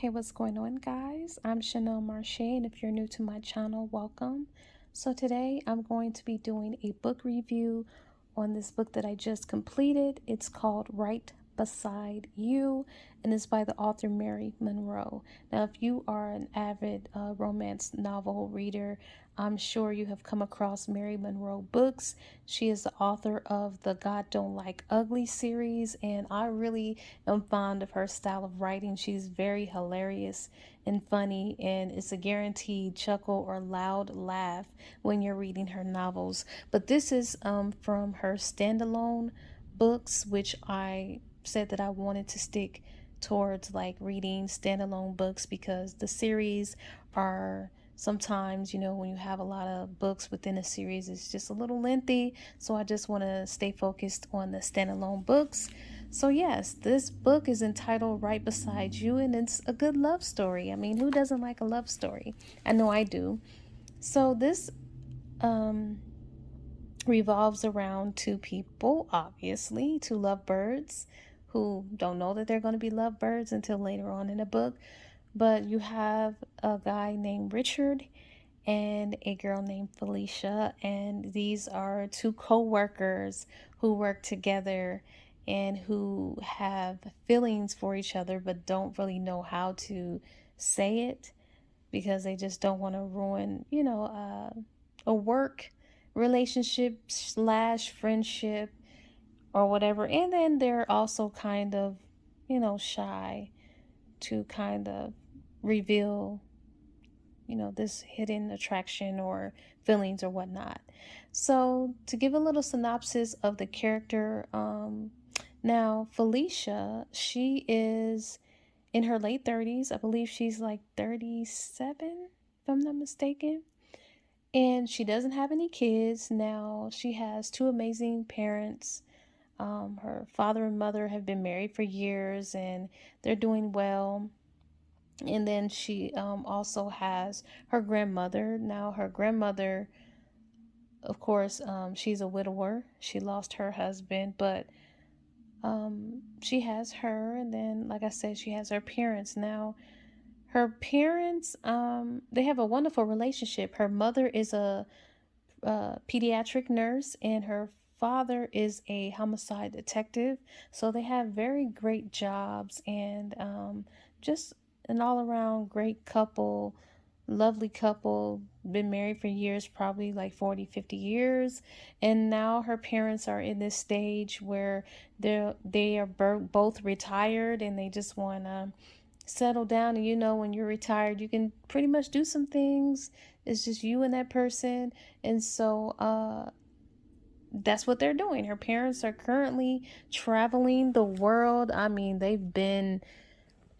Hey, what's going on, guys? I'm Chanel Marche, and if you're new to my channel, welcome. So today I'm going to be doing a book review on this book that I just completed. It's called Right Beside You, and it's by the author Mary Monroe. Now, if you are an avid romance novel reader, I'm sure you have come across Mary Monroe books. She is the author of the God Don't Like Ugly series, and I really am fond of her style of writing. She's very hilarious and funny, and it's a guaranteed chuckle or loud laugh when you're reading her novels. But this is from her standalone books, which I said that I wanted to stick towards like reading standalone books because the series are sometimes, when you have a lot of books within a series, it's just a little lengthy. So I just want to stay focused on the standalone books. So yes, this book is entitled Right Beside You, and it's a good love story. I mean, who doesn't like a love story? I know I do. So this um revolves around two people, obviously, two lovebirds who don't know that they're going to be lovebirds until later on in the book. But you have a guy named Richard and a girl named Felicia, and these are two co-workers who work together and who have feelings for each other but don't really know how to say it because they just don't want to ruin, a work relationship slash friendship or whatever. And then they're also kind of, shy to kind of reveal, this hidden attraction or feelings or whatnot. So, to give a little synopsis of the character, now Felicia, she is in her late 30s. I believe she's like 37, if I'm not mistaken. And she doesn't have any kids. Now, she has two amazing parents. Her father and mother have been married for years and they're doing well. And then she also has her grandmother. Now, her grandmother, of course, she's a widower. She lost her husband, but she has her. And then, like I said, she has her parents. Now, her parents, they have a wonderful relationship. Her mother is a pediatric nurse, and her father is a homicide detective. So they have very great jobs and just an all around great couple, lovely couple, been married for years, probably like 40, 50 years. And now her parents are in this stage where they are both retired and they just want to settle down. And when you're retired, you can pretty much do some things. It's just you and that person. And so that's what they're doing. Her parents are currently traveling the world. I mean, they've been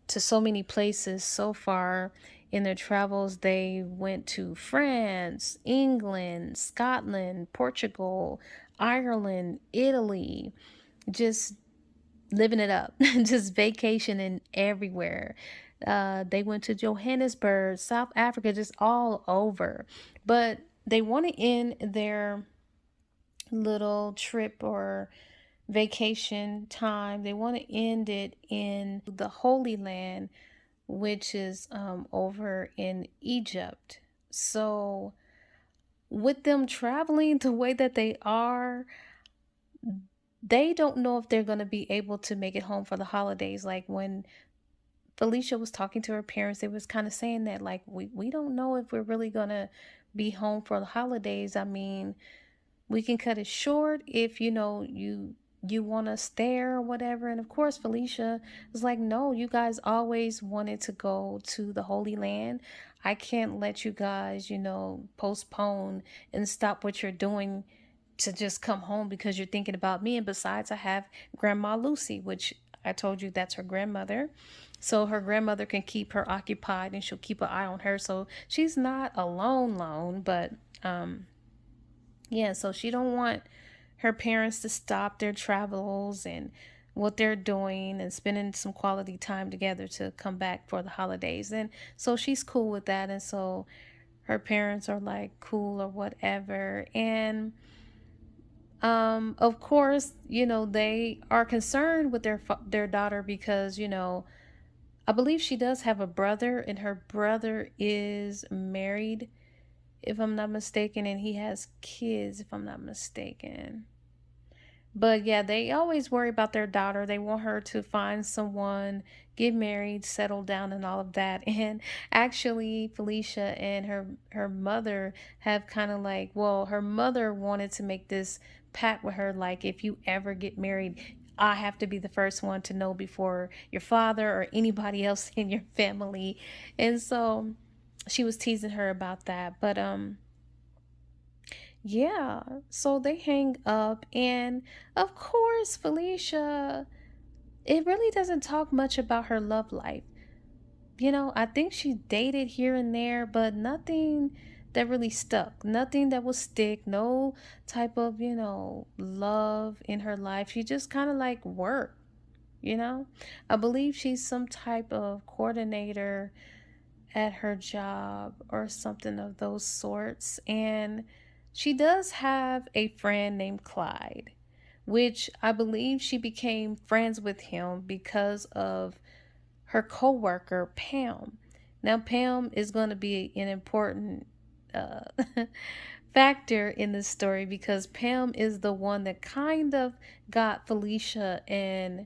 to so many places so far in their travels. They went to France, England, Scotland, Portugal, Ireland, Italy, just living it up, just vacationing everywhere. They went to Johannesburg, South Africa, just all over. But they want to end their little trip or vacation time, they want to end it in the Holy Land, which is over in Egypt. So, with them traveling the way that they are, they don't know if they're going to be able to make it home for the holidays. Like when Felicia was talking to her parents, they was kind of saying that, like, we don't know if we're really going to be home for the holidays. I mean, we can cut it short if you want us there or whatever. And of course Felicia was like, no, you guys always wanted to go to the Holy Land. I can't let you guys postpone and stop what you're doing to just come home because you're thinking about me. And besides, I have Grandma Lucy, which I told you that's her grandmother. So her grandmother can keep her occupied and she'll keep an eye on her. So she's not alone, but yeah, so she don't want her parents to stop their travels and what they're doing and spending some quality time together to come back for the holidays. And so she's cool with that. And so her parents are like cool or whatever. And of course, they are concerned with their daughter because, I believe she does have a brother, and her brother is married, if I'm not mistaken, and he has kids, if I'm not mistaken. But yeah, they always worry about their daughter. They want her to find someone, get married, settle down, and all of that. And actually, Felicia and her mother have kind of like, well, her mother wanted to make this pact with her, like, if you ever get married, I have to be the first one to know before your father or anybody else in your family. And so she was teasing her about that. But yeah, so they hang up, and of course, Felicia, it really doesn't talk much about her love life. I think she dated here and there, but nothing that really stuck, nothing that would stick, no type of, love in her life. She just kind of like worked, you know? I believe she's some type of coordinator at her job or something of those sorts. And she does have a friend named Clyde, which I believe she became friends with him because of her coworker Pam. Now Pam is going to be an important uh, factor in this story because Pam is the one that kind of got Felicia and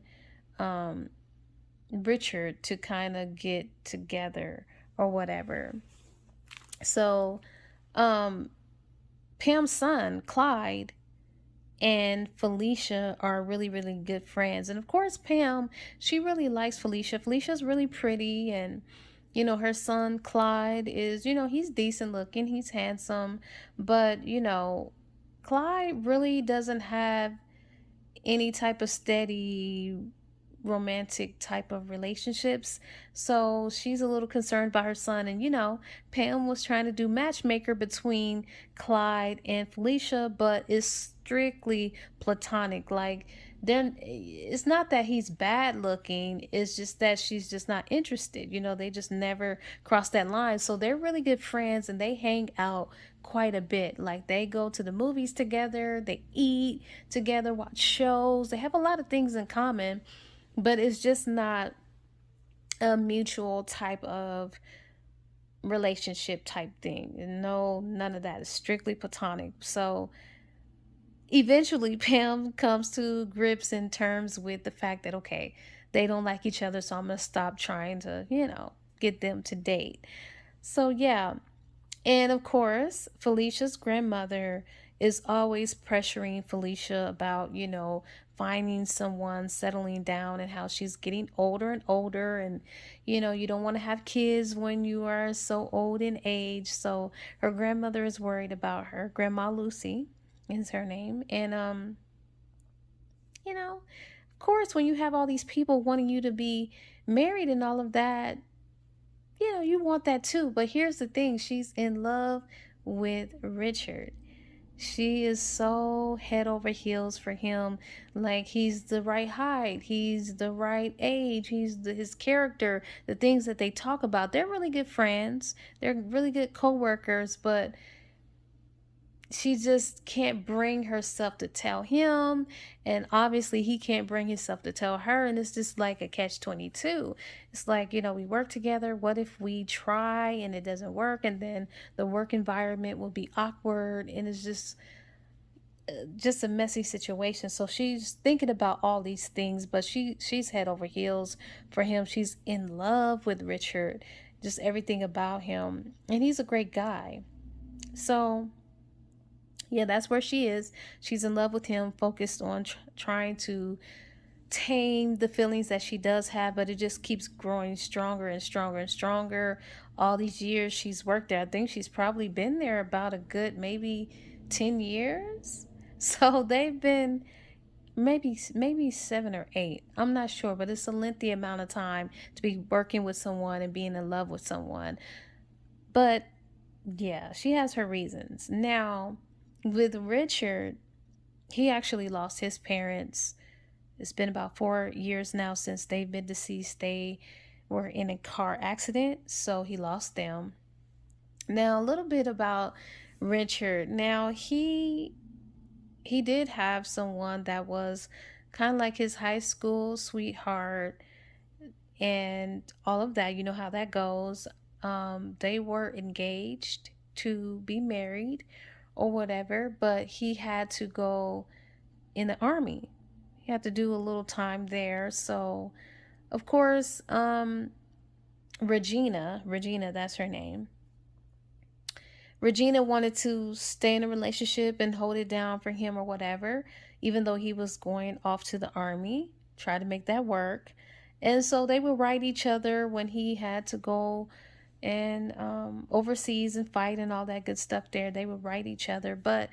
um, Richard to kind of get together or whatever. So, um, Pam's son, Clyde, and Felicia are really, really good friends. And of course, Pam, she really likes Felicia. Felicia's really pretty, and her son, Clyde, is, he's decent looking, he's handsome, but, Clyde really doesn't have any type of steady romantic type of relationships. So she's a little concerned about her son. And, Pam was trying to do matchmaker between Clyde and Felicia, but it's strictly platonic. Like, then it's not that he's bad looking, it's just that she's just not interested. They just never cross that line. So they're really good friends and they hang out quite a bit. Like, they go to the movies together, they eat together, watch shows, they have a lot of things in common, but it's just not a mutual type of relationship type thing. No, none of that is strictly platonic. So eventually Pam comes to grips in terms with the fact that, okay, they don't like each other, so I'm gonna stop trying to, get them to date. So yeah. And of course, Felicia's grandmother is always pressuring Felicia about, finding someone, settling down, and how she's getting older and older. And, you don't want to have kids when you are so old in age. So her grandmother is worried about her. Grandma Lucy is her name. And, of course, when you have all these people wanting you to be married and all of that, you want that too. But here's the thing, she's in love with Richard. She is so head over heels for him. Like, he's the right height, he's the right age, his character, the things that they talk about. They're really good friends, they're really good co-workers, but she just can't bring herself to tell him, and obviously he can't bring himself to tell her, and it's just like a catch 22. It's like, we work together, what if we try and it doesn't work, and then the work environment will be awkward, and it's just a messy situation. So she's thinking about all these things, but she's head over heels for him. She's in love with Richard, just everything about him, and he's a great guy. So yeah, that's where she is. She's in love with him, focused on trying to tame the feelings that she does have, but it just keeps growing stronger and stronger and stronger. All these years she's worked there, I think she's probably been there about a good maybe 10 years. So they've been maybe 7 or 8. I'm not sure, but it's a lengthy amount of time to be working with someone and being in love with someone. But yeah, she has her reasons. Now, with Richard, he actually lost his parents. It's been about 4 years now since they've been deceased. They were in a car accident, so he lost them. Now, a little bit about Richard. Now, he did have someone that was kind of like his high school sweetheart, and all of that. You know how that goes. They were engaged to be married or whatever, but he had to go in the army. He had to do a little time there. So, of course, Regina, that's her name. Regina wanted to stay in a relationship and hold it down for him or whatever, even though he was going off to the army, try to make that work. And so they would write each other when he had to go and overseas and fight and all that good stuff there. They would write each other. But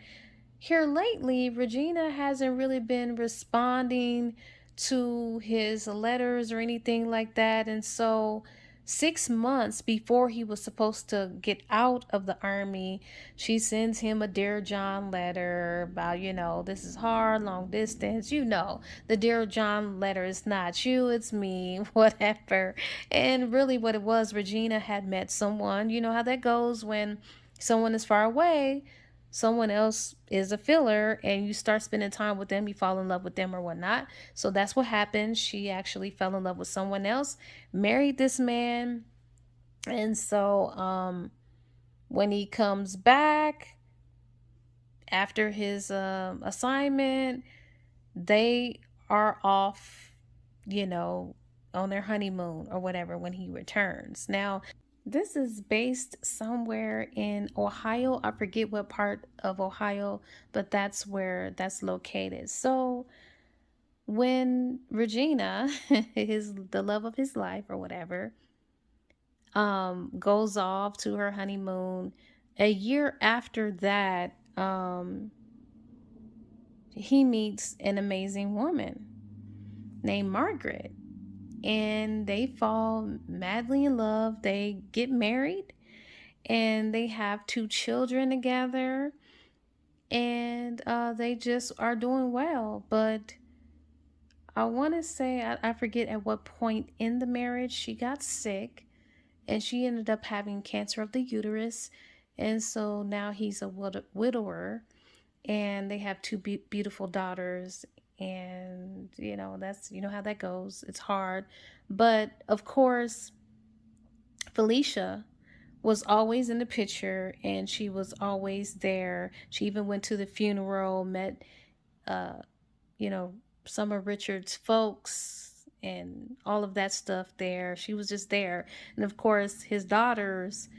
here lately, Regina hasn't really been responding to his letters or anything like that. And so, 6 months before he was supposed to get out of the army, she sends him a Dear John letter about, this is hard, long distance. The Dear John letter is not you, it's me, whatever. And really, what it was, Regina had met someone. You know how that goes when someone is far away, someone else is a filler, and you start spending time with them, you fall in love with them or whatnot. So that's what happened. She actually fell in love with someone else, married this man. And so when he comes back after his assignment, they are off, you know on their honeymoon or whatever when he returns. Now, this is based somewhere in Ohio. I forget what part of Ohio, but that's where that's located. So when Regina, the love of his life or whatever, goes off to her honeymoon, a year after that, he meets an amazing woman named Margaret, and they fall madly in love. They get married and they have two children together, and they just are doing well. But I want to say, I forget at what point in the marriage she got sick, and she ended up having cancer of the uterus. And so now he's a widower, and they have two beautiful daughters. And that's how that goes. It's hard. But of course, Felicia was always in the picture, and she was always there. She even went to the funeral, met uh you know some of Richard's folks and all of that stuff there. She was just there. And of course, his daughters,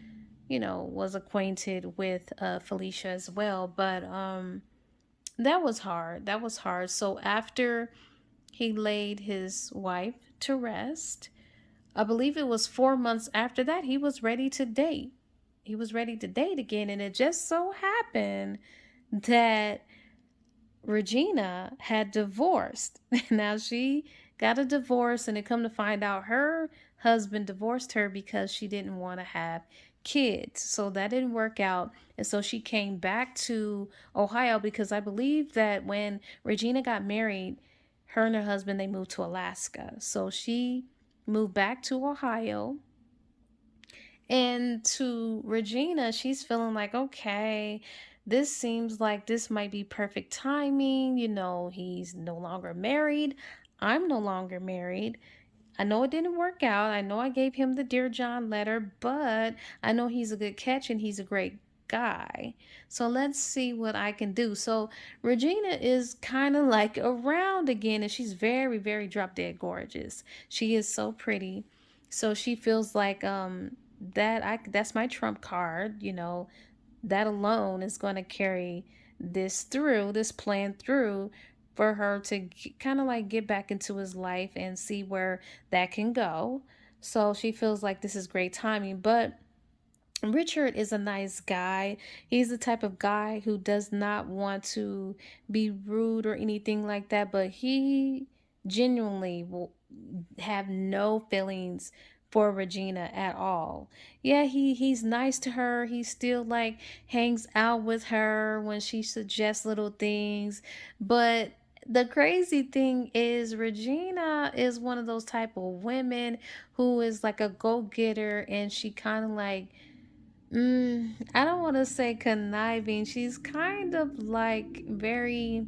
was acquainted with Felicia as well. But that was hard. That was hard. So after he laid his wife to rest, I believe it was 4 months after that, he was ready to date. He was ready to date again. And it just so happened that Regina had divorced. Now, she got a divorce, and it come to find out her husband divorced her because she didn't want to have kids. So that didn't work out. And so she came back to Ohio, because I believe that when Regina got married, her and her husband, they moved to Alaska. So she moved back to Ohio. And to Regina, she's feeling like, okay, this seems like this might be perfect timing. He's no longer married. I'm no longer married. I know it didn't work out. I know I gave him the Dear John letter, but I know he's a good catch and he's a great guy. So let's see what I can do. So Regina is kind of like around again, and she's very, very drop dead gorgeous. She is so pretty. So she feels like that's my trump card. That alone is going to carry this plan through, for her to kind of like get back into his life and see where that can go. So she feels like this is great timing. But Richard is a nice guy. He's the type of guy who does not want to be rude or anything like that, but he genuinely will have no feelings for Regina at all. Yeah, he's nice to her. He still like hangs out with her when she suggests little things. But the crazy thing is, Regina is one of those type of women who is like a go-getter, and she kind of like, I don't want to say conniving. She's kind of like very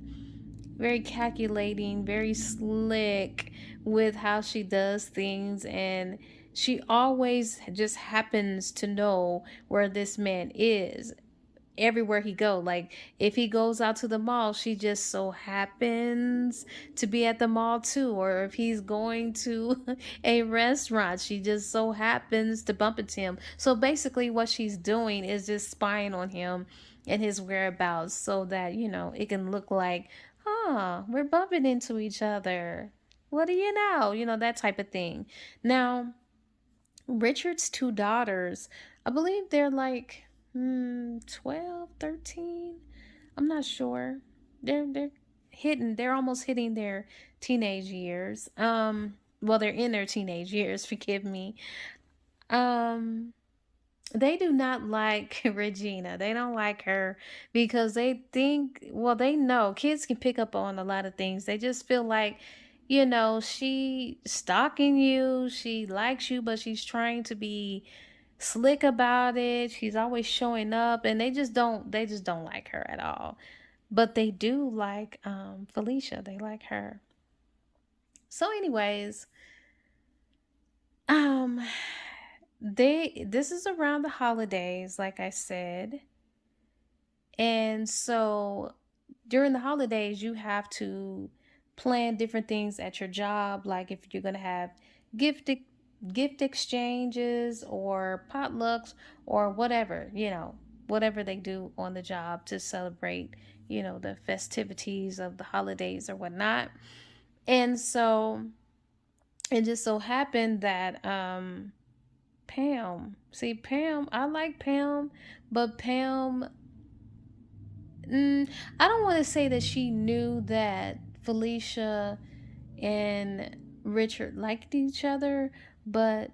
very calculating, very slick with how she does things, and she always just happens to know where this man is everywhere he go. Like if he goes out to the mall, she just so happens to be at the mall too. Or if he's going to a restaurant, she just so happens to bump into him. So basically what she's doing is just spying on him and his whereabouts, so that, it can look like, we're bumping into each other. What do you know? That type of thing. Now, Richard's two daughters, I believe they're like 12, 13. I'm not sure. They're almost hitting their teenage years. Well, they're in their teenage years, forgive me. Um they do not like Regina. They don't like her because they think, well, they know kids can pick up on a lot of things. They just feel like, she stalking you. She likes you, but she's trying to be slick about it. She's always showing up, and they just don't like her at all. But they do like Felicia. They like her. So anyways, um this is around the holidays, like I said. And so during the holidays, you have to plan different things at your job, like if you're going to have gift e- gift exchanges or potlucks or whatever, whatever they do on the job to celebrate, the festivities of the holidays or whatnot. And so it just so happened that Pam, I like Pam, but Pam, I don't want to say that she knew that Felicia and Richard liked each other, but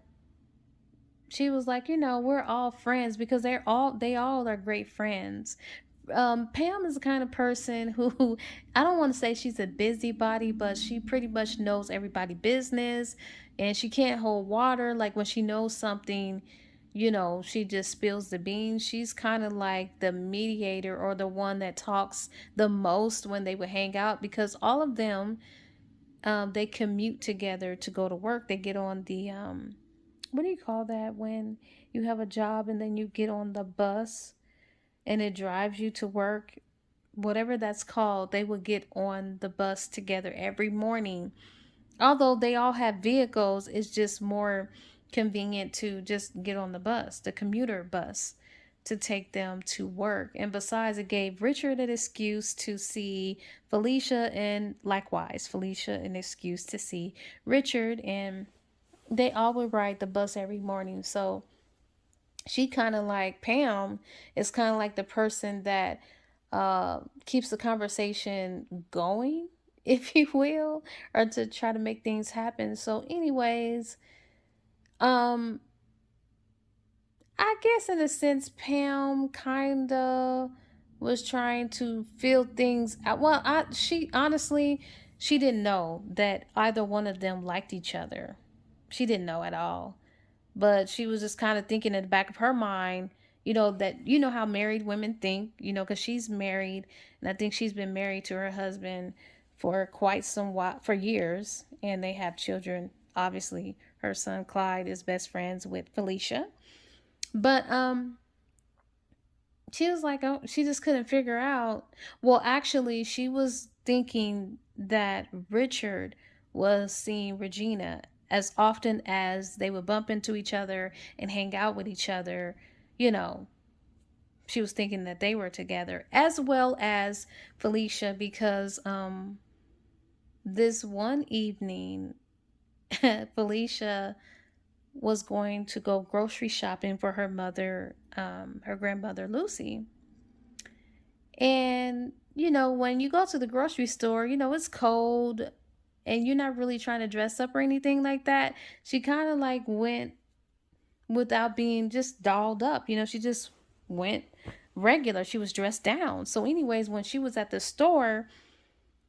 she was like, we're all friends because they all are great friends. Pam is the kind of person who I don't want to say she's a busybody, but she pretty much knows everybody's business, and she can't hold water. Like when she knows something, she just spills the beans. She's kind of like the mediator or the one that talks the most when they would hang out, because all of them, they commute together to go to work. They get on the what do you call that when you have a job and then you get on the bus and it drives you to work, whatever that's called. They would get on the bus together every morning. Although they all have vehicles, it's just more convenient to just get on the bus, the commuter bus, to take them to work. And besides, it gave Richard an excuse to see Felicia, and likewise, Felicia an excuse to see Richard. And they all would ride the bus every morning. So she kind of like Pam is kind of like the person that keeps the conversation going, if you will, or to try to make things happen. So, anyways, um, I guess in a sense, Pam kind of was trying to feel things out. Well, she honestly, she didn't know that either one of them liked each other. She didn't know at all, but she was just kind of thinking in the back of her mind, that how married women think, because she's married, and I think she's been married to her husband for quite some while, for years, and they have children. Obviously, her son Clyde is best friends with Felicia, but she was like, oh, she just couldn't figure out. Well, actually, she was thinking that Richard was seeing Regina as often as they would bump into each other and hang out with each other. You know, she was thinking that they were together, as well as Felicia, because this one evening, Felicia was going to go grocery shopping for her mother, her grandmother Lucy. And, when you go to the grocery store, it's cold and you're not really trying to dress up or anything like that. She kind of like went without being just dolled up. She just went regular. She was dressed down. So, anyways, when she was at the store,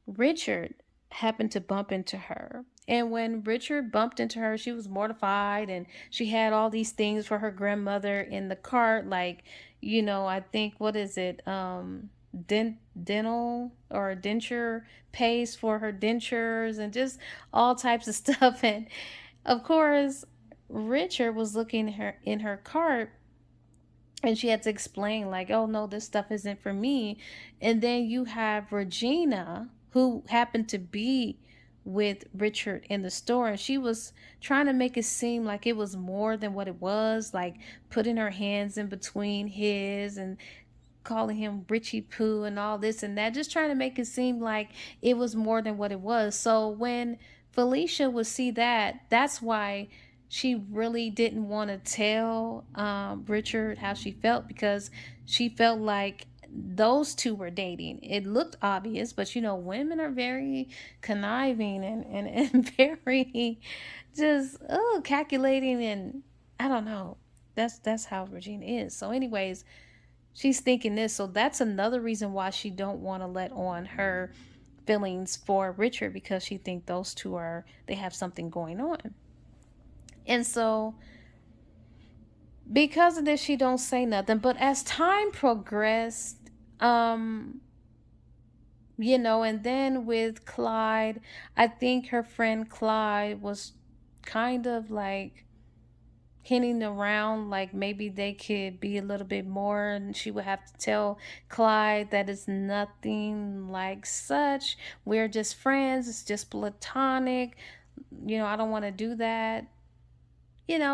Richard happened to bump into her. And when Richard bumped into her, she was mortified, and she had all these things for her grandmother in the cart, like, I think, what is it? dental or denture paste for her dentures and just all types of stuff. And of course, Richard was looking her in her cart, and she had to explain like, oh no, this stuff isn't for me. And then you have Regina, who happened to be with Richard in the store, and she was trying to make it seem like it was more than what it was, like putting her hands in between his and calling him Richie Poo and all this and that, just trying to make it seem like it was more than what it was. So when Felicia would see that, that's why she really didn't want to tell Richard how she felt, because she felt like those two were dating. It looked obvious, but you know, women are very conniving and very just calculating, and I don't know. That's how Regina is. So, anyways, she's thinking this, so that's another reason why she don't want to let on her feelings for Richard, because she think those two are, they have something going on. And so because of this, she don't say nothing. But as time progressed, um and then with Clyde, I think her friend Clyde was kind of like hinting around like maybe they could be a little bit more, and she would have to tell Clyde that it's nothing like such, we're just friends, it's just platonic, I don't want to do that.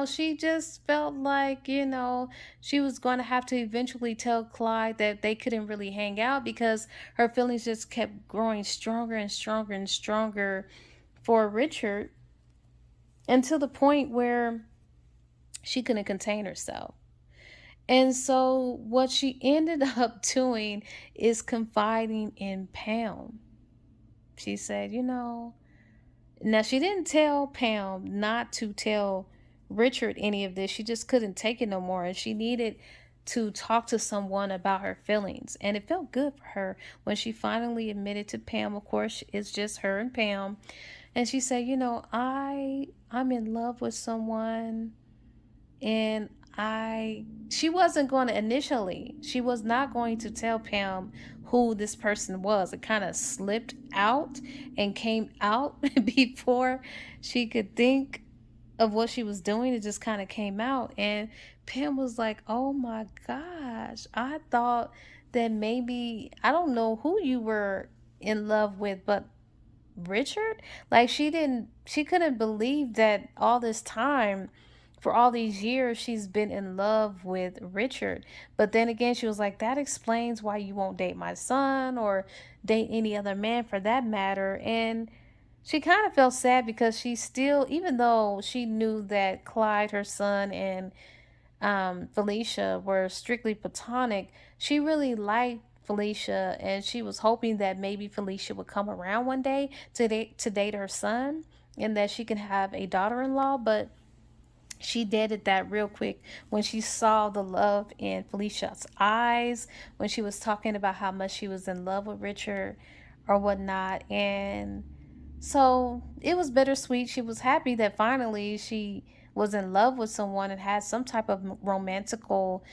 She just felt like, she was going to have to eventually tell Clyde that they couldn't really hang out, because her feelings just kept growing stronger and stronger and stronger for Richard, until the point where she couldn't contain herself. And so what she ended up doing is confiding in Pam. She said, now she didn't tell Pam not to tell Richard any of this. She just couldn't take it no more. And she needed to talk to someone about her feelings. And it felt good for her when she finally admitted to Pam. Of course, it's just her and Pam. And she said, I'm in love with someone, and she wasn't going to initially, she was not going to tell Pam who this person was. It kind of slipped out and came out before she could think of what she was doing. It just kind of came out, and Pam was like, oh my gosh, I thought that maybe, I don't know who you were in love with, but Richard? Like, she couldn't believe that all this time, for all these years, she's been in love with Richard. But then again, she was like, that explains why you won't date my son or date any other man for that matter. And she kind of felt sad, because she still, even though she knew that Clyde, her son, and Felicia were strictly platonic, she really liked Felicia, and she was hoping that maybe Felicia would come around one day to date her son, and that she can have a daughter-in-law. But she dated that real quick when she saw the love in Felicia's eyes, when she was talking about how much she was in love with Richard or whatnot. And so it was bittersweet. She was happy that finally she was in love with someone and had some type of romantical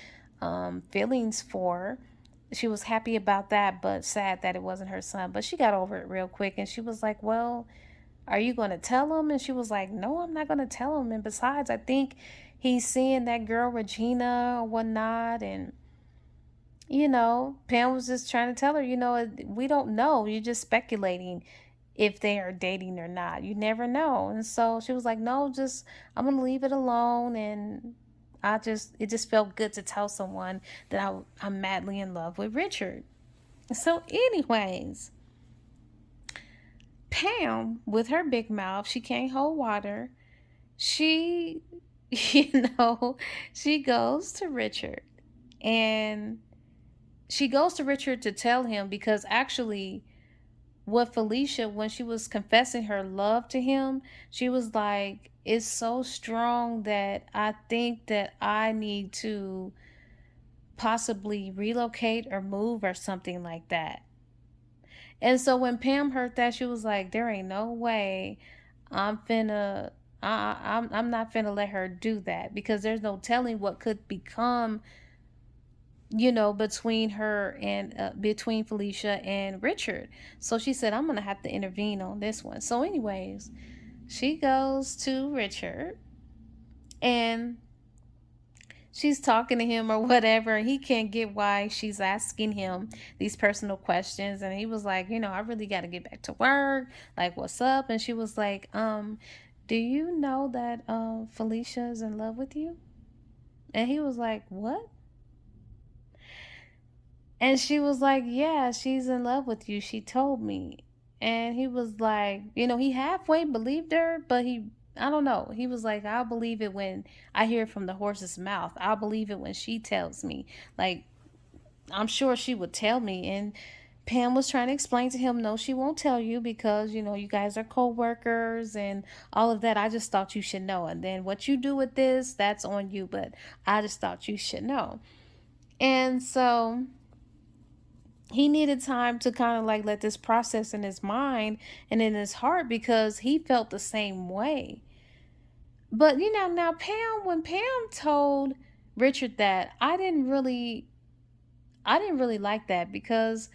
feelings for. She was happy about that, but sad that it wasn't her son. But she got over it real quick, and she was like, well, are you going to tell him? And she was like, no, I'm not going to tell him. And besides, I think he's seeing that girl Regina or whatnot. And Pam was just trying to tell her, we don't know, you're just speculating if they are dating or not, you never know. And so she was like, no, just, I'm going to leave it alone. And it just felt good to tell someone that I'm madly in love with Richard. So anyways, Pam, with her big mouth, she can't hold water. She, she goes to Richard, and she goes to Richard to tell him, because actually, what Felicia, when she was confessing her love to him, she was like, it's so strong that I think that I need to possibly relocate or move or something like that. And so when Pam heard that, she was like, there ain't no way I'm finna I'm not finna let her do that, because there's no telling what could become between her and between Felicia and Richard. So she said, I'm gonna have to intervene on this one. So, anyways, she goes to Richard and she's talking to him or whatever. He can't get why she's asking him these personal questions. And he was like, I really got to get back to work. Like, what's up? And she was like, do you know that Felicia is in love with you? And he was like, what? And she was like, yeah, she's in love with you. She told me. And he was like, he halfway believed her, but I don't know. He was like, I'll believe it when I hear it from the horse's mouth. I'll believe it when she tells me. Like, I'm sure she would tell me. And Pam was trying to explain to him, no, she won't tell you because, you guys are co workers and all of that. I just thought you should know. And then what you do with this, that's on you. But I just thought you should know. And so he needed time to kind of like let this process in his mind and in his heart because he felt the same way. But now Pam, when Pam told Richard that, I didn't really like that because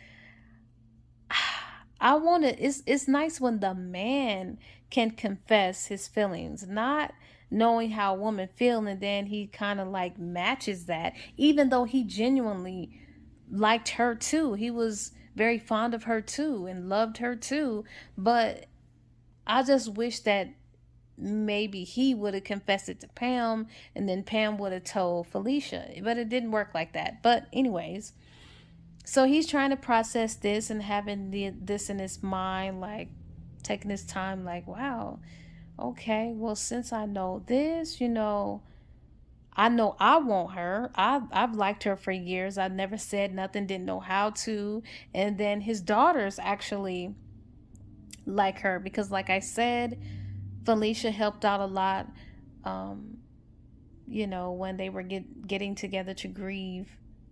it's nice when the man can confess his feelings, not knowing how a woman feel and then he kind of like matches that, even though he genuinely liked her too. He was very fond of her too and loved her too. But I just wish that maybe he would have confessed it to Pam and then Pam would have told Felicia. But it didn't work like that. But, anyways, so he's trying to process this and having this in his mind, like taking his time, like, wow, okay, well, since I know this, I know I want her. I've liked her for years. I never said nothing, didn't know how to. And then his daughters actually like her because, like I said, Felicia helped out a lot. Um, when they were getting together to grieve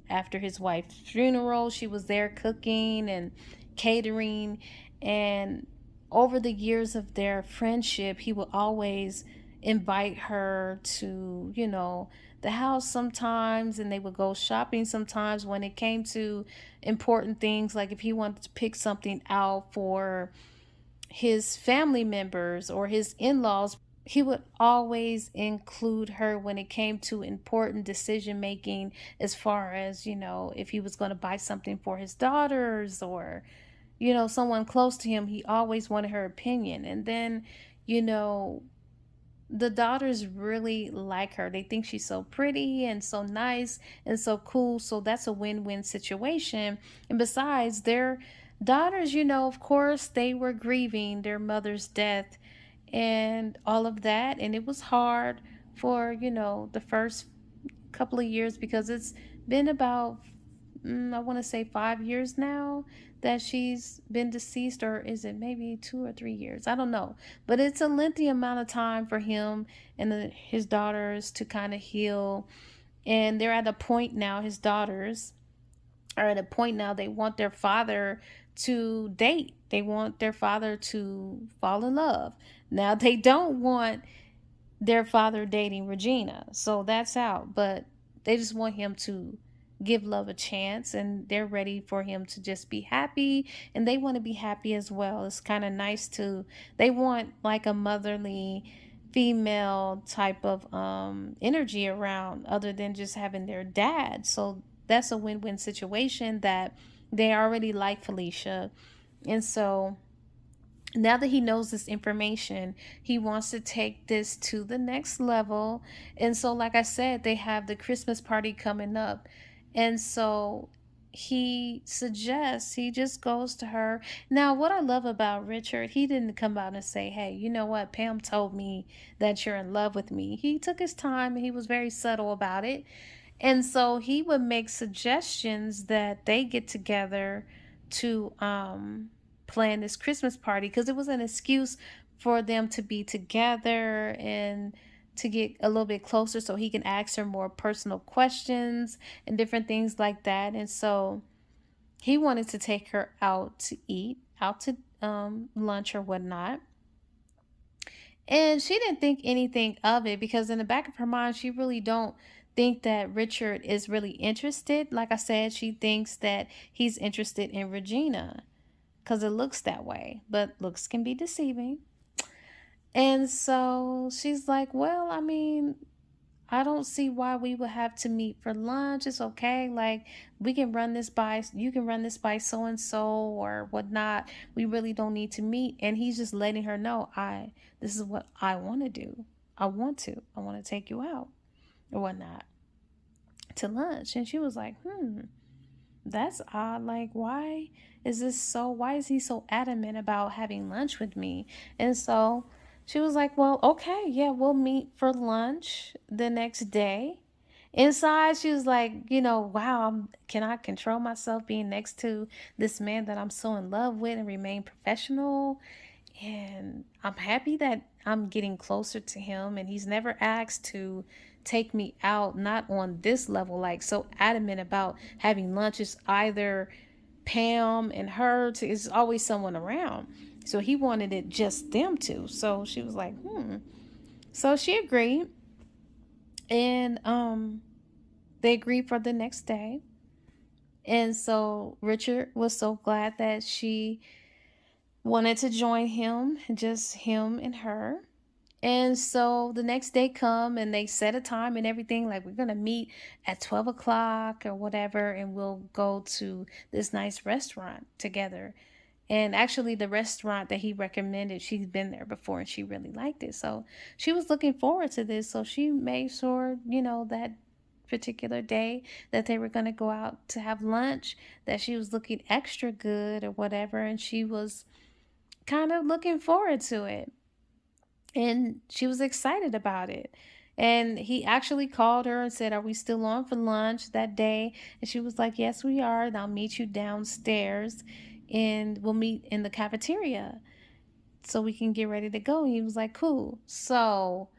after his wife's funeral, she was there cooking and catering. And over the years of their friendship, he would always invite her to, the house sometimes, and they would go shopping sometimes when it came to important things, like if he wanted to pick something out for his family members or his in-laws, he would always include her when it came to important decision making, as far as, if he was going to buy something for his daughters or, someone close to him. He always wanted her opinion. And then, you know, the daughters really like her. They think she's so pretty and so nice and so cool. So that's a win-win situation. And besides, their daughters, of course, they were grieving their mother's death and all of that. And it was hard for, the first couple of years because it's been about, I want to say 5 years now that she's been deceased, or is it maybe 2 or 3 years? I don't know. But it's a lengthy amount of time for him and his daughters to kind of heal. And they're at a point now, his daughters are at a point now, they want their father to date. They want their father to fall in love. Now, they don't want their father dating Regina. So that's out. But they just want him to give love a chance, and they're ready for him to just be happy, and they want to be happy as well. It's kind of nice to, they want like a motherly female type of energy around, other than just having their dad. So that's a win-win situation that they already like Felicia. And so now that he knows this information, he wants to take this to the next level. And so, like I said, they have the Christmas party coming up. And so he just goes to her. Now, what I love about Richard, he didn't come out and say, hey, you know what? Pam told me that you're in love with me. He took his time and he was very subtle about it. And so he would make suggestions that they get together to plan this Christmas party, because it was an excuse for them to be together and to get a little bit closer so he can ask her more personal questions and different things like that. And so he wanted to take her out to eat, out to lunch or whatnot. And she didn't think anything of it because in the back of her mind, she really don't think that Richard is really interested. Like I said, she thinks that he's interested in Regina because it looks that way, but looks can be deceiving. And so she's like, well, I mean, I don't see why we would have to meet for lunch. It's okay. Like, we can run this by, you can run this by so and so or whatnot. We really don't need to meet. And he's just letting her know, this is what I want to do. I want to take you out or whatnot to lunch. And she was like, that's odd. Like, why is he so adamant about having lunch with me? And so she was like, well, okay, yeah, we'll meet for lunch the next day. Inside, she was like, wow, can I control myself being next to this man that I'm so in love with and remain professional? And I'm happy that I'm getting closer to him, and he's never asked to take me out, not on this level, like so adamant about having lunch. It's either Pam and her, it's always someone around. So he wanted it just them two. So she was like, So she agreed, and they agreed for the next day. And so Richard was so glad that she wanted to join him, just him and her. And so the next day come and they set a time and everything, like we're gonna meet at 12 o'clock or whatever, and we'll go to this nice restaurant together. And actually the restaurant that he recommended, she's been there before and she really liked it. So she was looking forward to this. So she made sure, that particular day that they were going to go out to have lunch, that she was looking extra good or whatever, and she was kind of looking forward to it. And she was excited about it. And he actually called her and said, are we still on for lunch that day? And she was like, yes, we are. And I'll meet you downstairs and we'll meet in the cafeteria so we can get ready to go. He was like, cool. So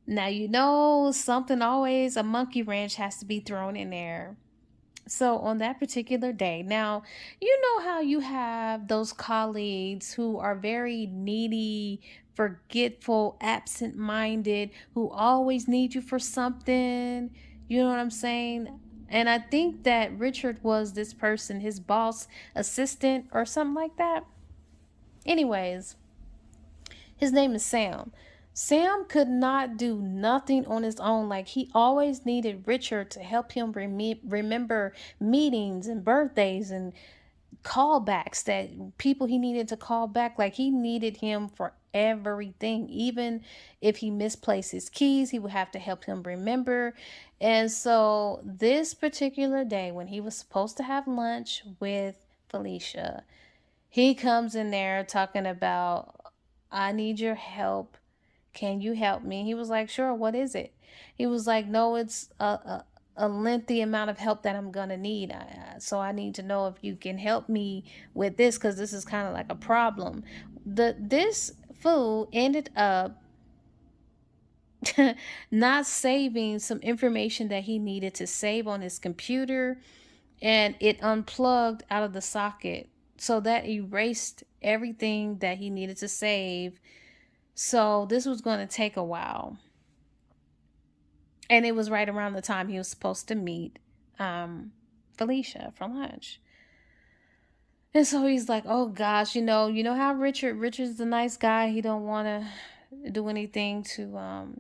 now, something always, a monkey wrench has to be thrown in there. So on that particular day, now, you know how you have those colleagues who are very needy, forgetful, absent minded, who always need you for something. You know what I'm saying? And I think that Richard was this person, his boss, assistant, or something like that. Anyways, his name is Sam. Sam could not do nothing on his own. Like, he always needed Richard to help him remember meetings and birthdays and callbacks, that people he needed to call back. Like, he needed him for everything. Even if he misplaced his keys, he would have to help him remember. And so this particular day, when he was supposed to have lunch with Felicia, he comes in there talking about, I need your help. Can you help me? He was like, sure, what is it? He was like, no, it's a lengthy amount of help that I'm going to need. So I need to know if you can help me with this, because this is kind of like a problem. This fool ended up not saving some information that he needed to save on his computer, and it unplugged out of the socket. So that erased everything that he needed to save. So this was going to take a while. And it was right around the time he was supposed to meet Felicia for lunch. And so he's like, oh gosh, you know how Richard's a nice guy. He don't want to do anything to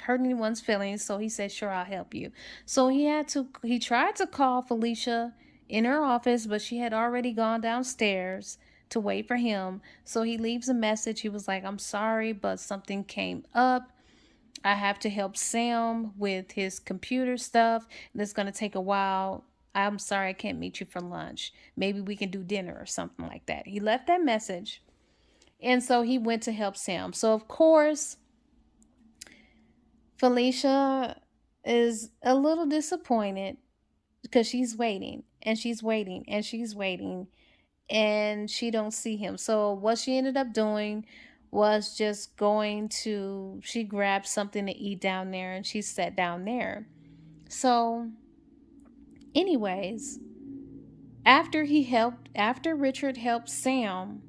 hurt anyone's feelings. So he said, sure, I'll help you. So he tried to call Felicia in her office, but she had already gone downstairs to wait for him. So he leaves a message. He was like, I'm sorry, but something came up. I have to help Sam with his computer stuff, and it's going to take a while. I'm sorry I can't meet you for lunch. Maybe we can do dinner or something like that. He left that message. And so he went to help Sam. So, of course, Felicia is a little disappointed because she's waiting and she's waiting and she's waiting and she don't see him. So what she ended up doing was just she grabbed something to eat down there and she sat down there. So anyways, after Richard helped Sam,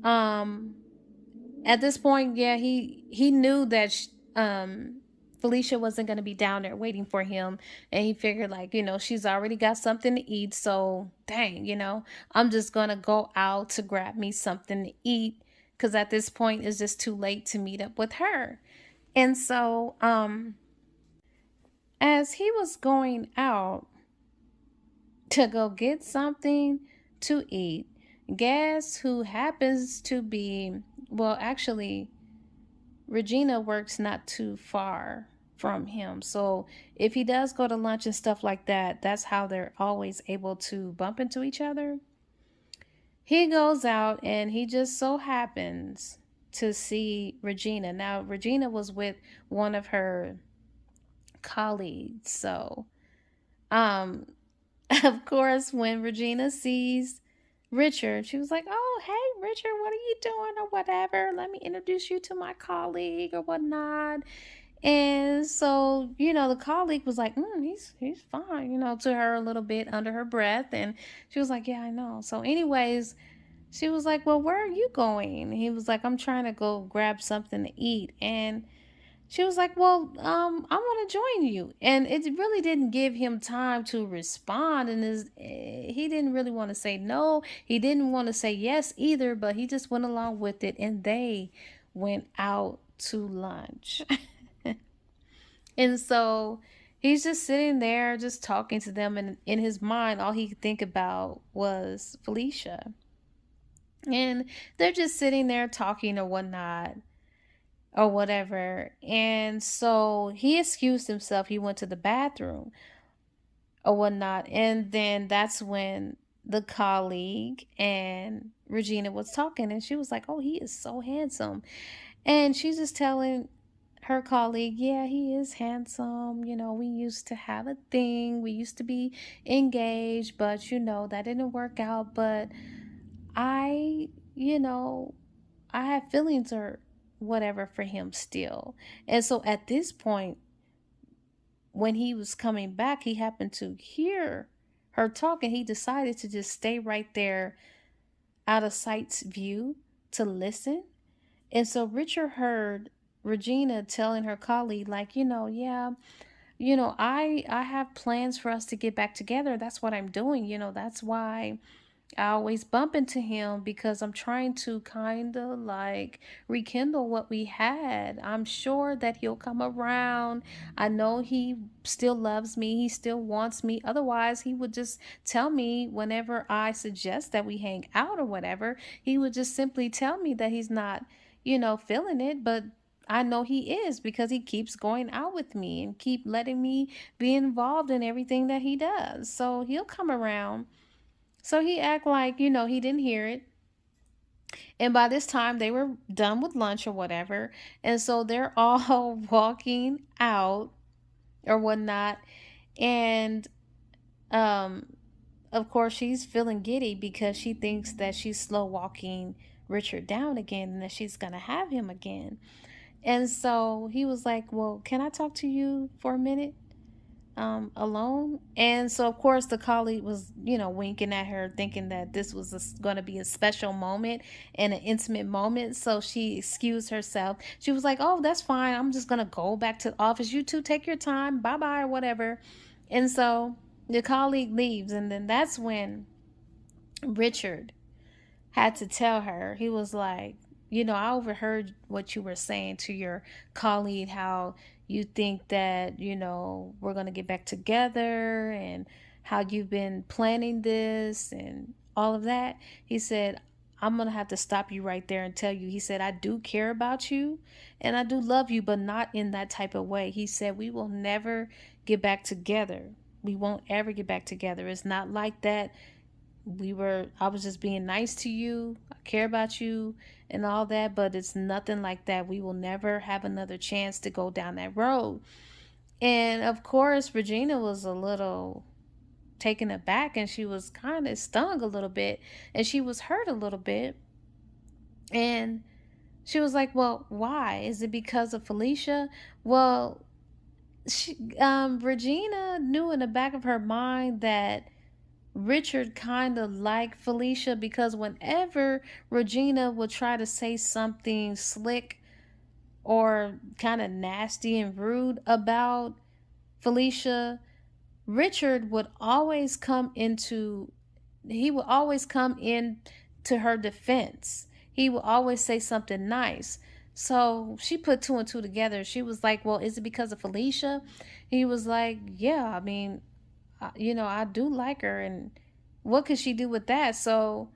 at this point, yeah, he knew that Felicia wasn't going to be down there waiting for him. And he figured, like, she's already got something to eat. So, dang, I'm just going to go out to grab me something to eat. Because at this point, it's just too late to meet up with her. And so, as he was going out to go get something to eat, guess who happens to be, well, actually, Regina works not too far from him. So if he does go to lunch and stuff like that, that's how they're always able to bump into each other. He goes out and he just so happens to see Regina. Now, Regina was with one of her colleagues. So, um, of course, when Regina sees Richard, she was like, "Oh, hey, Richard, what are you doing or whatever? Let me introduce you to my colleague or whatnot." And so, the colleague was like, he's fine, to her a little bit under her breath. And she was like, "Yeah, I know." So, anyways, she was like, "Well, where are you going?" And he was like, "I'm trying to go grab something to eat." And she was like, "Well, I want to join you." And it really didn't give him time to respond. And he didn't really want to say no. He didn't want to say yes either, but he just went along with it. And they went out to lunch. And so he's just sitting there, just talking to them. And in his mind, all he could think about was Felicia. And they're just sitting there talking or whatnot or whatever. And so he excused himself. He went to the bathroom or whatnot. And then that's when the colleague and Regina was talking. And she was like, "Oh, he is so handsome." And she's just telling her colleague, "Yeah, he is handsome. We used to have a thing. We used to be engaged, but that didn't work out. But I, I have feelings or whatever for him still." And so at this point, when he was coming back, he happened to hear her talk and he decided to just stay right there out of sight's view to listen. And so Richard heard Regina telling her colleague, like, "Yeah, I have plans for us to get back together. That's what I'm doing. That's why I always bump into him, because I'm trying to kind of like rekindle what we had. I'm sure that he'll come around. I know he still loves me. He still wants me. Otherwise, he would just tell me whenever I suggest that we hang out or whatever. He would just simply tell me that he's not, feeling it. But I know he is, because he keeps going out with me and keep letting me be involved in everything that he does. So he'll come around." So he act like, he didn't hear it. And by this time they were done with lunch or whatever. And so they're all walking out or whatnot. And um of course she's feeling giddy because she thinks that she's slow walking Richard down again and that she's gonna have him again. And so he was like, "Well, can I talk to you for a minute? Alone?" And so of course the colleague was, winking at her, thinking that this was going to be a special moment and an intimate moment. So she excused herself. She was like, "Oh, that's fine. I'm just going to go back to the office. You two take your time. Bye bye," or whatever. And so the colleague leaves. And then that's when Richard had to tell her. He was like, "I overheard what you were saying to your colleague, how you think that, we're going to get back together and how you've been planning this and all of that." He said, "I'm going to have to stop you right there and tell you." He said, "I do care about you and I do love you, but not in that type of way." He said, "We will never get back together. We won't ever get back together. It's not like that. I was just being nice to you. I care about you and all that, but it's nothing like that. We will never have another chance to go down that road." And of course, Regina was a little taken aback and she was kind of stung a little bit and she was hurt a little bit. And she was like, "Well, why? Is it because of Felicia?" Well, Regina knew in the back of her mind that Richard kind of liked Felicia, because whenever Regina would try to say something slick or kind of nasty and rude about Felicia, Richard would always come in to her defense. He would always say something nice. So she put two and two together. She was like, well, is it because of Felicia? He was like, yeah, I mean, I do like her, and what could she do with that? So